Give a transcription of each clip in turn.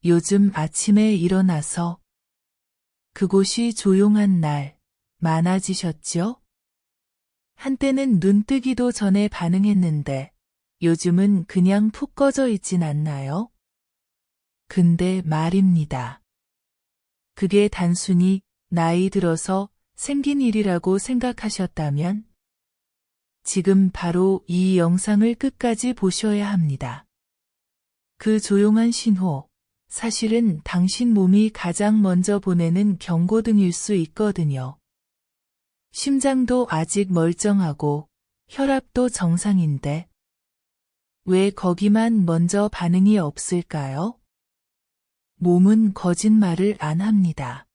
요즘 아침에 일어나서 그곳이 조용한 날 많아지셨죠? 한때는 눈 뜨기도 전에 반응했는데 요즘은 그냥 푹 꺼져 있진 않나요? 근데 말입니다. 그게 단순히 나이 들어서 생긴 일이라고 생각하셨다면 지금 바로 이 영상을 끝까지 보셔야 합니다. 그 조용한 신호, 사실은 당신 몸이 가장 먼저 보내는 경고등일 수 있거든요. 심장도 아직 멀쩡하고 혈압도 정상인데 왜 거기만 먼저 반응이 없을까요? 몸은 거짓말을 안 합니다.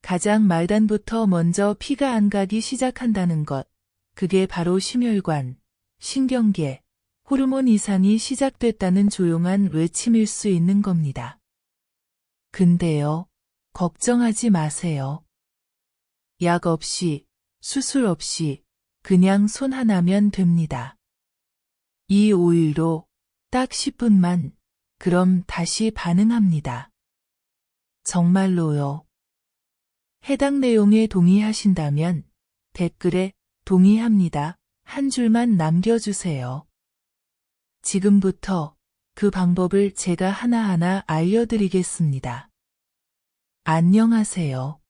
가장 말단부터 먼저 피가 안 가기 시작한다는 것, 그게 바로 심혈관, 신경계, 호르몬 이상이 시작됐다는 조용한 외침일 수 있는 겁니다. 근데요, 걱정하지 마세요. 약 없이, 수술 없이, 그냥 손 하나면 됩니다. 이 오일로 딱 10분만, 그럼 다시 반응합니다. 정말로요. 해당 내용에 동의하신다면 댓글에 동의합니다. 한 줄만 남겨주세요. 지금부터 그 방법을 제가 하나하나 알려드리겠습니다. 안녕하세요.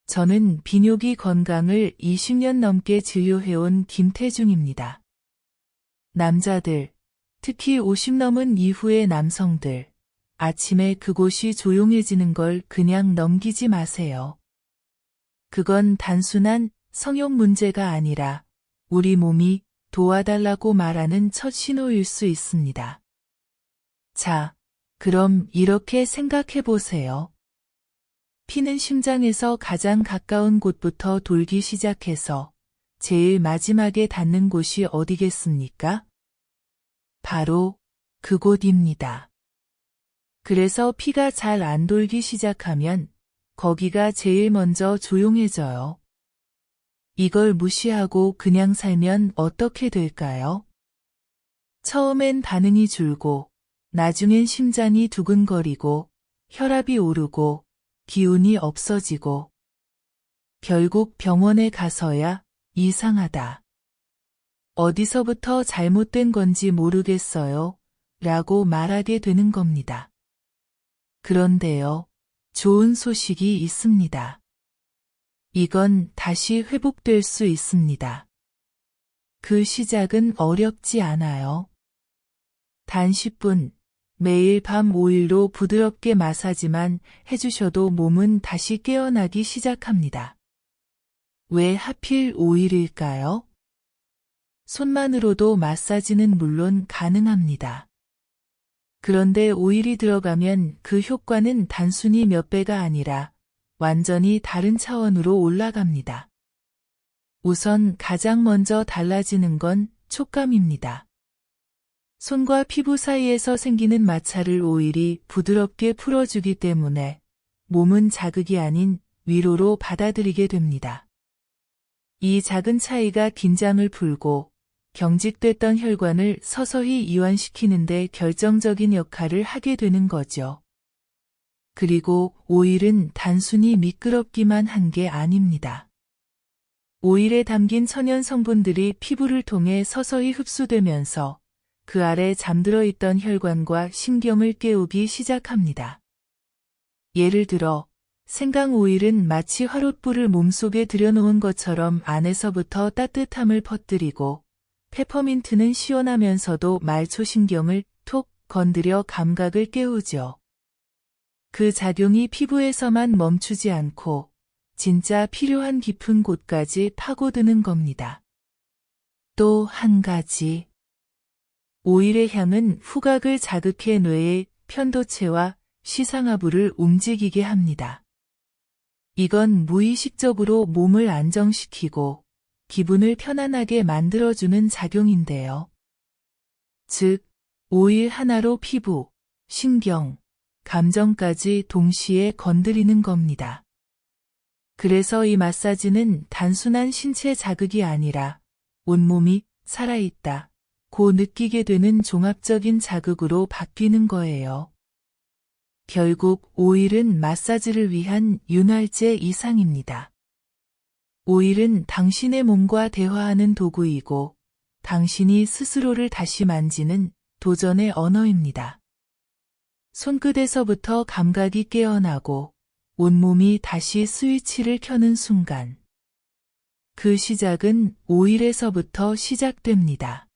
저는 비뇨기 건강을 20년 넘게 진료해온 김태중입니다. 남자들, 특히 50 넘은 이후의 남성들, 아침에 그곳이 조용해지는 걸 그냥 넘기지 마세요. 그건 단순한 성욕 문제가 아니라 우리 몸이 도와달라고 말하는 첫 신호일 수 있습니다. 자, 그럼 이렇게 생각해 보세요. 피는 심장에서 가장 가까운 곳부터 돌기 시작해서 제일 마지막에 닿는 곳이 어디겠습니까? 바로 그곳입니다. 그래서 피가 잘 안 돌기 시작하면 거기가 제일 먼저 조용해져요. 이걸 무시하고 그냥 살면 어떻게 될까요? 처음엔 반응이 줄고, 나중엔 심장이 두근거리고, 혈압이 오르고, 기운이 없어지고, 결국 병원에 가서야 이상하다. 어디서부터 잘못된 건지 모르겠어요. 라고 말하게 되는 겁니다. 그런데요, 좋은 소식이 있습니다. 이건 다시 회복될 수 있습니다. 그 시작은 어렵지 않아요. 단 10분, 매일 밤 오일로 부드럽게 마사지만 해주셔도 몸은 다시 깨어나기 시작합니다. 왜 하필 오일일까요? 손만으로도 마사지는 물론 가능합니다. 그런데 오일이 들어가면 그 효과는 단순히 몇 배가 아니라 완전히 다른 차원으로 올라갑니다. 우선 가장 먼저 달라지는 건 촉감입니다. 손과 피부 사이에서 생기는 마찰을 오일이 부드럽게 풀어주기 때문에 몸은 자극이 아닌 위로로 받아들이게 됩니다. 이 작은 차이가 긴장을 풀고 경직됐던 혈관을 서서히 이완시키는 데 결정적인 역할을 하게 되는 거죠. 그리고 오일은 단순히 미끄럽기만 한 게 아닙니다. 오일에 담긴 천연 성분들이 피부를 통해 서서히 흡수되면서 그 아래 잠들어 있던 혈관과 신경을 깨우기 시작합니다. 예를 들어 생강 오일은 마치 화롯불을 몸속에 들여놓은 것처럼 안에서부터 따뜻함을 퍼뜨리고 페퍼민트는 시원하면서도 말초신경을 톡 건드려 감각을 깨우죠. 그 작용이 피부에서만 멈추지 않고 진짜 필요한 깊은 곳까지 파고드는 겁니다. 또 한 가지. 오일의 향은 후각을 자극해 뇌의 편도체와 시상하부를 움직이게 합니다. 이건 무의식적으로 몸을 안정시키고 기분을 편안하게 만들어주는 작용인데요. 즉, 오일 하나로 피부, 신경, 감정까지 동시에 건드리는 겁니다. 그래서 이 마사지는 단순한 신체 자극이 아니라 온몸이 살아있다 고 느끼게 되는 종합적인 자극으로 바뀌는 거예요. 결국 오일은 마사지를 위한 윤활제 이상입니다. 오일은 당신의 몸과 대화하는 도구이고 당신이 스스로를 다시 만지는 도전의 언어입니다. 손끝에서부터 감각이 깨어나고 온몸이 다시 스위치를 켜는 순간. 그 시작은 오일에서부터 시작됩니다.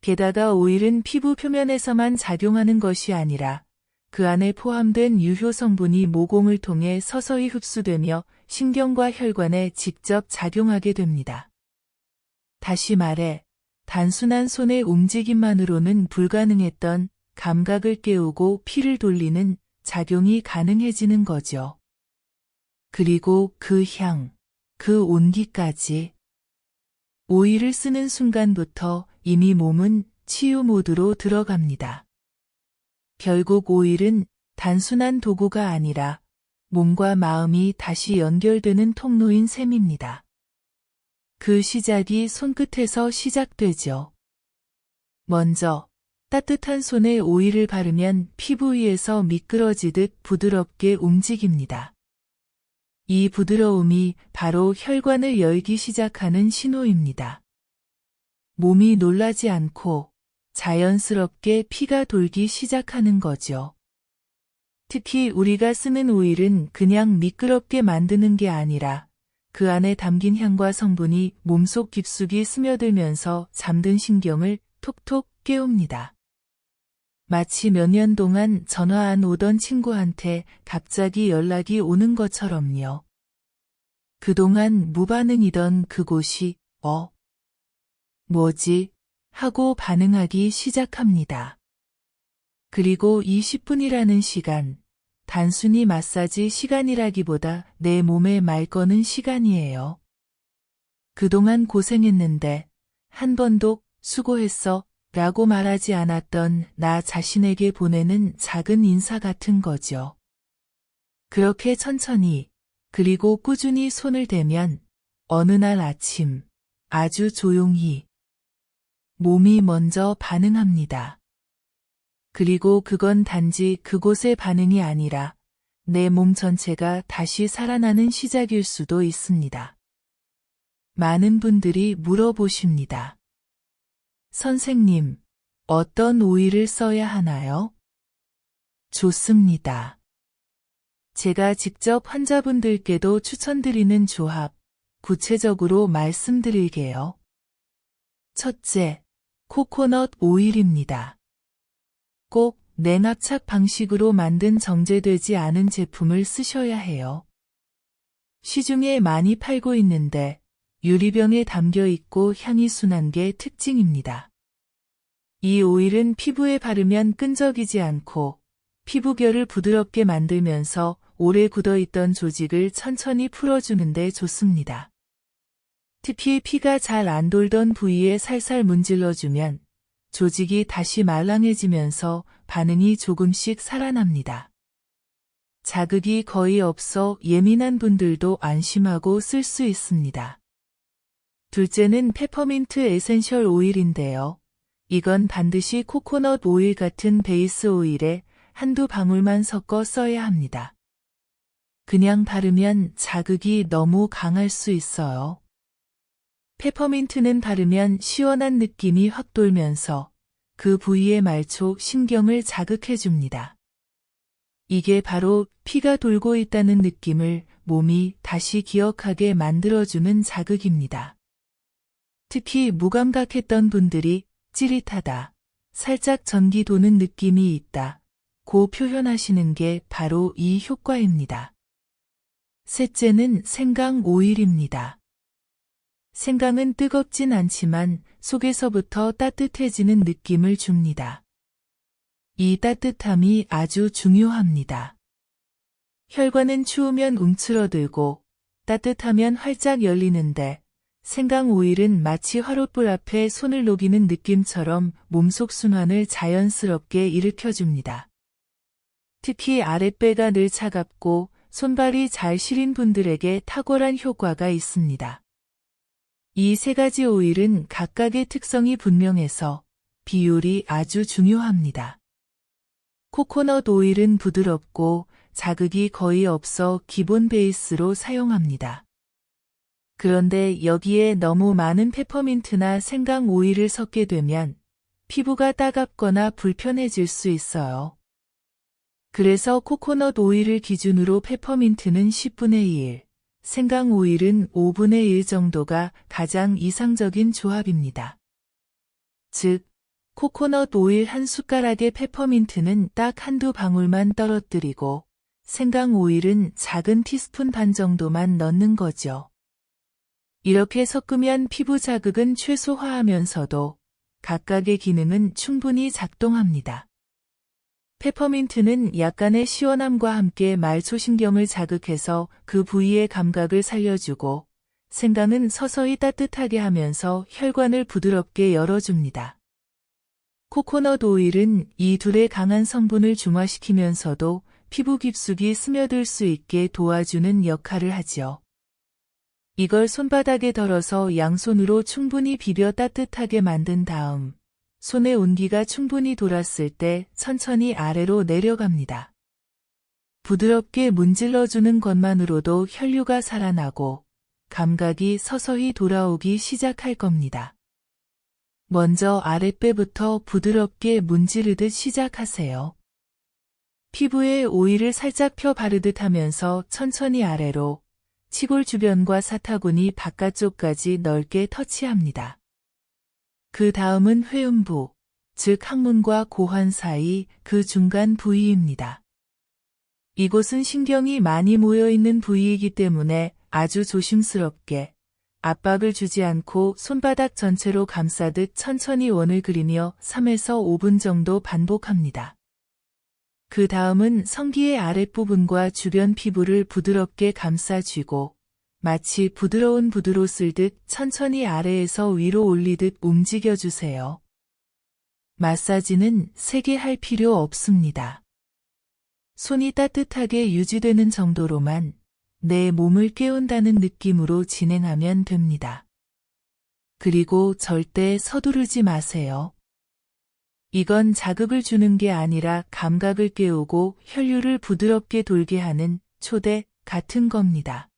게다가 오일은 피부 표면에서만 작용하는 것이 아니라 그 안에 포함된 유효 성분이 모공을 통해 서서히 흡수되며 신경과 혈관에 직접 작용하게 됩니다. 다시 말해, 단순한 손의 움직임만으로는 불가능했던 감각을 깨우고 피를 돌리는 작용이 가능해지는 거죠. 그리고 그 향, 그 온기까지. 오일을 쓰는 순간부터 이미 몸은 치유 모드로 들어갑니다. 결국 오일은 단순한 도구가 아니라 몸과 마음이 다시 연결되는 통로인 셈입니다. 그 시작이 손끝에서 시작되죠. 먼저 따뜻한 손에 오일을 바르면 피부 위에서 미끄러지듯 부드럽게 움직입니다. 이 부드러움이 바로 혈관을 열기 시작하는 신호입니다. 몸이 놀라지 않고 자연스럽게 피가 돌기 시작하는 거죠. 특히 우리가 쓰는 오일은 그냥 미끄럽게 만드는 게 아니라 그 안에 담긴 향과 성분이 몸속 깊숙이 스며들면서 잠든 신경을 톡톡 깨웁니다. 마치 몇 년 동안 전화 안 오던 친구한테 갑자기 연락이 오는 것처럼요. 그동안 무반응이던 그곳이 뭐지? 하고 반응하기 시작합니다. 그리고 이 10분이라는 시간, 단순히 마사지 시간이라기보다 내 몸에 말 거는 시간이에요. 그동안 고생했는데 한 번도 수고했어 라고 말하지 않았던 나 자신에게 보내는 작은 인사 같은 거죠. 그렇게 천천히 그리고 꾸준히 손을 대면 어느 날 아침 아주 조용히 몸이 먼저 반응합니다. 그리고 그건 단지 그곳의 반응이 아니라 내 몸 전체가 다시 살아나는 시작일 수도 있습니다. 많은 분들이 물어보십니다. 선생님, 어떤 오일을 써야 하나요? 좋습니다. 제가 직접 환자분들께도 추천드리는 조합, 구체적으로 말씀드릴게요. 첫째, 코코넛 오일입니다. 꼭 냉압착 방식으로 만든 정제되지 않은 제품을 쓰셔야 해요. 시중에 많이 팔고 있는데 유리병에 담겨 있고 향이 순한 게 특징입니다. 이 오일은 피부에 바르면 끈적이지 않고 피부결을 부드럽게 만들면서 오래 굳어있던 조직을 천천히 풀어주는 데 좋습니다. 특히 피가 잘 안 돌던 부위에 살살 문질러주면 조직이 다시 말랑해지면서 반응이 조금씩 살아납니다. 자극이 거의 없어 예민한 분들도 안심하고 쓸 수 있습니다. 둘째는 페퍼민트 에센셜 오일인데요. 이건 반드시 코코넛 오일 같은 베이스 오일에 한두 방울만 섞어 써야 합니다. 그냥 바르면 자극이 너무 강할 수 있어요. 페퍼민트는 바르면 시원한 느낌이 확 돌면서 그 부위의 말초 신경을 자극해줍니다. 이게 바로 피가 돌고 있다는 느낌을 몸이 다시 기억하게 만들어주는 자극입니다. 특히 무감각했던 분들이 찌릿하다, 살짝 전기 도는 느낌이 있다, 고 표현하시는 게 바로 이 효과입니다. 셋째는 생강 오일입니다. 생강은 뜨겁진 않지만 속에서부터 따뜻해지는 느낌을 줍니다. 이 따뜻함이 아주 중요합니다. 혈관은 추우면 움츠러들고 따뜻하면 활짝 열리는데 생강 오일은 마치 화롯불 앞에 손을 녹이는 느낌처럼 몸속 순환을 자연스럽게 일으켜줍니다. 특히 아랫배가 늘 차갑고 손발이 잘 시린 분들에게 탁월한 효과가 있습니다. 이 세 가지 오일은 각각의 특성이 분명해서 비율이 아주 중요합니다. 코코넛 오일은 부드럽고 자극이 거의 없어 기본 베이스로 사용합니다. 그런데 여기에 너무 많은 페퍼민트나 생강 오일을 섞게 되면 피부가 따갑거나 불편해질 수 있어요. 그래서 코코넛 오일을 기준으로 페퍼민트는 10분의 1, 생강 오일은 5분의 1 정도가 가장 이상적인 조합입니다. 즉, 코코넛 오일 한 숟가락에 페퍼민트는 딱 한두 방울만 떨어뜨리고 생강 오일은 작은 티스푼 반 정도만 넣는 거죠. 이렇게 섞으면 피부 자극은 최소화하면서도 각각의 기능은 충분히 작동합니다. 페퍼민트는 약간의 시원함과 함께 말초신경을 자극해서 그 부위의 감각을 살려주고, 생강은 서서히 따뜻하게 하면서 혈관을 부드럽게 열어줍니다. 코코넛 오일은 이 둘의 강한 성분을 중화시키면서도 피부 깊숙이 스며들 수 있게 도와주는 역할을 하지요. 이걸 손바닥에 덜어서 양손으로 충분히 비벼 따뜻하게 만든 다음, 손의 온기가 충분히 돌았을 때 천천히 아래로 내려갑니다. 부드럽게 문질러주는 것만으로도 혈류가 살아나고 감각이 서서히 돌아오기 시작할 겁니다. 먼저 아랫배부터 부드럽게 문지르듯 시작하세요. 피부에 오일을 살짝 펴 바르듯 하면서 천천히 아래로 치골 주변과 사타구니 바깥쪽까지 넓게 터치합니다. 그 다음은 회음부, 즉 항문과 고환 사이 그 중간 부위입니다. 이곳은 신경이 많이 모여있는 부위이기 때문에 아주 조심스럽게 압박을 주지 않고 손바닥 전체로 감싸듯 천천히 원을 그리며 3에서 5분 정도 반복합니다. 그 다음은 성기의 아랫부분과 주변 피부를 부드럽게 감싸쥐고 마치 부드러운 부두로 쓸듯 천천히 아래에서 위로 올리듯 움직여주세요. 마사지는 세게 할 필요 없습니다. 손이 따뜻하게 유지되는 정도로만 내 몸을 깨운다는 느낌으로 진행하면 됩니다. 그리고 절대 서두르지 마세요. 이건 자극을 주는 게 아니라 감각을 깨우고 혈류를 부드럽게 돌게 하는 초대 같은 겁니다.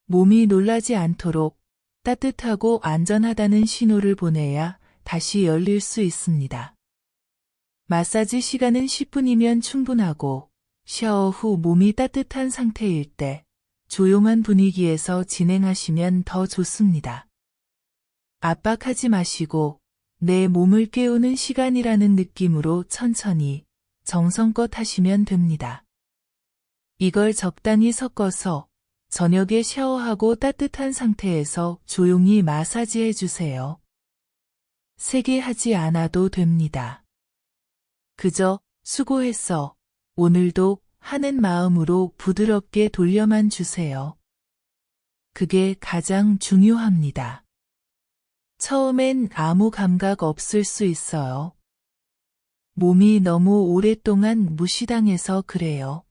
몸이 놀라지 않도록 따뜻하고 안전하다는 신호를 보내야 다시 열릴 수 있습니다. 마사지 시간은 10분이면 충분하고 샤워 후 몸이 따뜻한 상태일 때 조용한 분위기에서 진행하시면 더 좋습니다. 압박하지 마시고 내 몸을 깨우는 시간이라는 느낌으로 천천히 정성껏 하시면 됩니다. 이걸 적당히 섞어서 저녁에 샤워하고 따뜻한 상태에서 조용히 마사지해 주세요. 세게 하지 않아도 됩니다. 그저 수고했어. 오늘도 하는 마음으로 부드럽게 돌려만 주세요. 그게 가장 중요합니다. 처음엔 아무 감각 없을 수 있어요. 몸이 너무 오랫동안 무시당해서 그래요.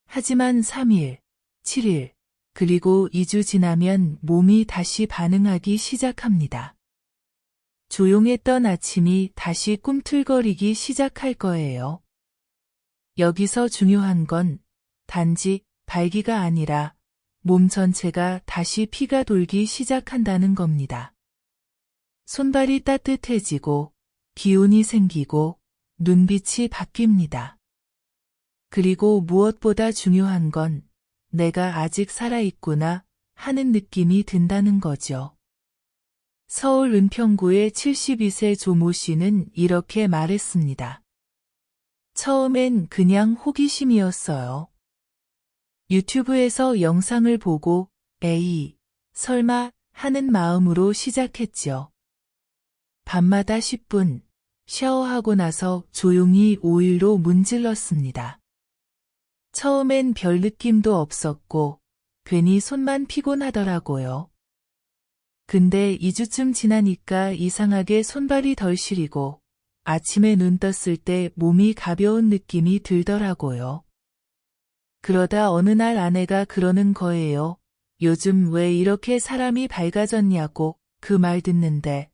하지만 3일, 7일, 그리고 2주 지나면 몸이 다시 반응하기 시작합니다. 조용했던 아침이 다시 꿈틀거리기 시작할 거예요. 여기서 중요한 건 단지 발기가 아니라 몸 전체가 다시 피가 돌기 시작한다는 겁니다. 손발이 따뜻해지고 기운이 생기고 눈빛이 바뀝니다. 그리고 무엇보다 중요한 건 내가 아직 살아있구나 하는 느낌이 든다는 거죠. 서울 은평구의 72세 조모 씨는 이렇게 말했습니다. 처음엔 그냥 호기심이었어요. 유튜브에서 영상을 보고 에이, 설마 하는 마음으로 시작했죠. 밤마다 10분 샤워하고 나서 조용히 오일로 문질렀습니다. 처음엔 별 느낌도 없었고 괜히 손만 피곤하더라고요. 근데 2주쯤 지나니까 이상하게 손발이 덜 시리고 아침에 눈 떴을 때 몸이 가벼운 느낌이 들더라고요. 그러다 어느 날 아내가 그러는 거예요. 요즘 왜 이렇게 사람이 밝아졌냐고 그 말 듣는데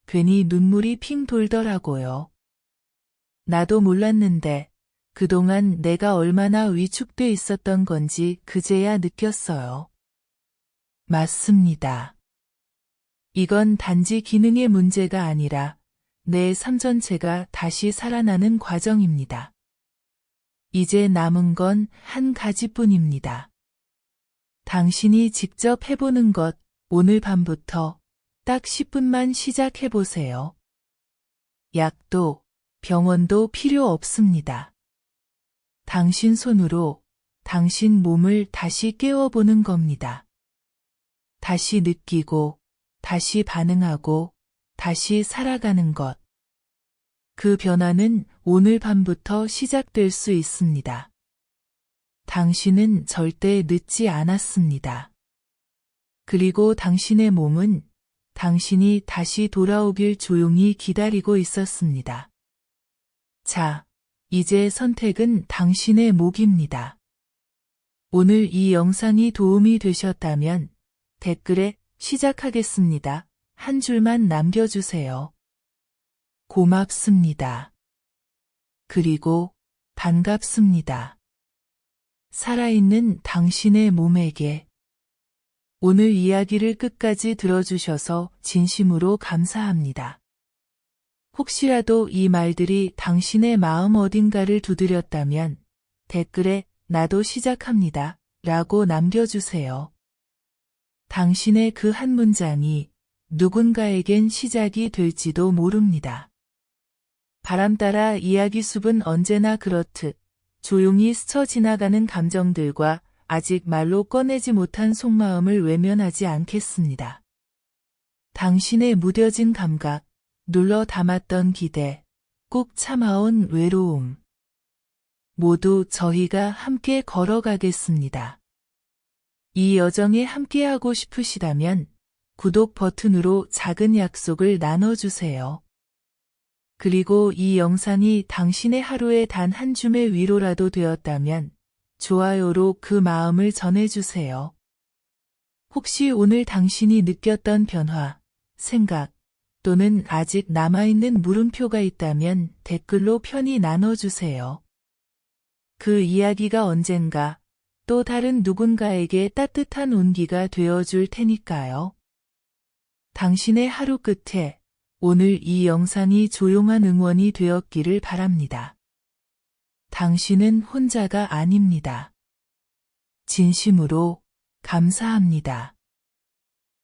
괜히 눈물이 핑 돌더라고요. 나도 몰랐는데 그동안 내가 얼마나 위축돼 있었던 건지 그제야 느꼈어요. 맞습니다. 이건 단지 기능의 문제가 아니라 내 삶 전체가 다시 살아나는 과정입니다. 이제 남은 건 한 가지뿐입니다. 당신이 직접 해보는 것, 오늘 밤부터 딱 10분만 시작해보세요. 약도, 병원도 필요 없습니다. 당신 손으로 당신 몸을 다시 깨워보는 겁니다. 다시 느끼고, 다시 반응하고, 다시 살아가는 것. 그 변화는 오늘 밤부터 시작될 수 있습니다. 당신은 절대 늦지 않았습니다. 그리고 당신의 몸은 당신이 다시 돌아오길 조용히 기다리고 있었습니다. 자, 이제 선택은 당신의 몫입니다. 오늘 이 영상이 도움이 되셨다면 댓글에 시작하겠습니다. 한 줄만 남겨주세요. 고맙습니다. 그리고 반갑습니다. 살아있는 당신의 몸에게 오늘 이야기를 끝까지 들어주셔서 진심으로 감사합니다. 혹시라도 이 말들이 당신의 마음 어딘가를 두드렸다면 댓글에 나도 시작합니다 라고 남겨주세요. 당신의 그 한 문장이 누군가에겐 시작이 될지도 모릅니다. 바람 따라 이야기 숲은 언제나 그렇듯 조용히 스쳐 지나가는 감정들과 아직 말로 꺼내지 못한 속마음을 외면하지 않겠습니다. 당신의 무뎌진 감각, 눌러 담았던 기대, 꾹 참아온 외로움. 모두 저희가 함께 걸어가겠습니다. 이 여정에 함께하고 싶으시다면 구독 버튼으로 작은 약속을 나눠주세요. 그리고 이 영상이 당신의 하루에 단 한 줌의 위로라도 되었다면 좋아요로 그 마음을 전해주세요. 혹시 오늘 당신이 느꼈던 변화, 생각 또는 아직 남아있는 물음표가 있다면 댓글로 편히 나눠주세요. 그 이야기가 언젠가 또 다른 누군가에게 따뜻한 온기가 되어줄 테니까요. 당신의 하루 끝에 오늘 이 영상이 조용한 응원이 되었기를 바랍니다. 당신은 혼자가 아닙니다. 진심으로 감사합니다.